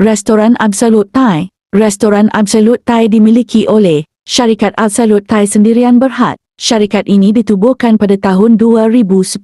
Restoran Absolute Thai. Restoran Absolute Thai dimiliki oleh Syarikat Absolute Thai Sendirian Berhad. Syarikat ini ditubuhkan pada tahun 2010,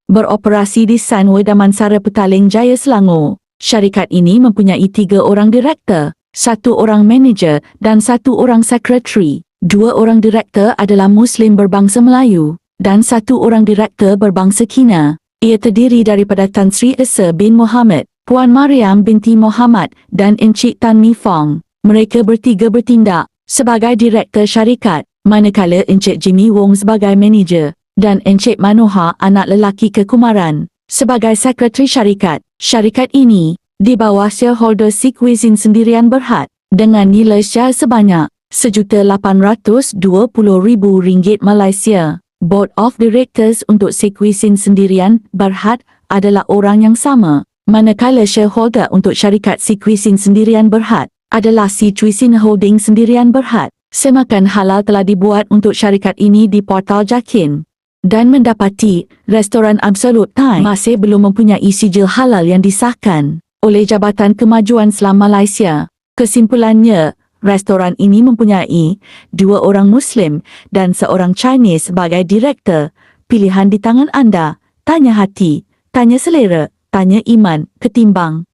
beroperasi di Sunway Damansara Petaling Jaya, Selangor. Syarikat ini mempunyai 3 orang direktor, 1 orang manager dan 1 orang sekretari. 2 orang direktor adalah Muslim berbangsa Melayu dan 1 orang direktor berbangsa Kina. Ia terdiri daripada Tan Sri Esa bin Muhammad, Puan Mariam binti Muhammad dan Encik Tan Mi Fong. Mereka bertiga bertindak sebagai direktor syarikat, manakala Encik Jimmy Wong sebagai manager dan Encik Manohar anak lelaki kekumaran sebagai sekretari syarikat. Syarikat ini di bawah shareholder Si Cuisine Sendirian Berhad dengan nilai share sebanyak RM1,820,000 Malaysia. Board of Directors untuk Si Cuisine Sendirian Berhad adalah orang yang sama, manakala shareholder untuk syarikat Si Cuisine Sendirian Berhad adalah Si Cuisine Holding Sendirian Berhad. Semakan halal telah dibuat untuk syarikat ini di portal JAKIN dan mendapati Restoran Absolute Thai masih belum mempunyai sijil halal yang disahkan oleh Jabatan Kemajuan Islam Malaysia. Kesimpulannya, restoran ini mempunyai 2 orang Muslim dan 1 orang Chinese sebagai direktor. Pilihan di tangan anda. Tanya hati, tanya selera, tanya iman ketimbang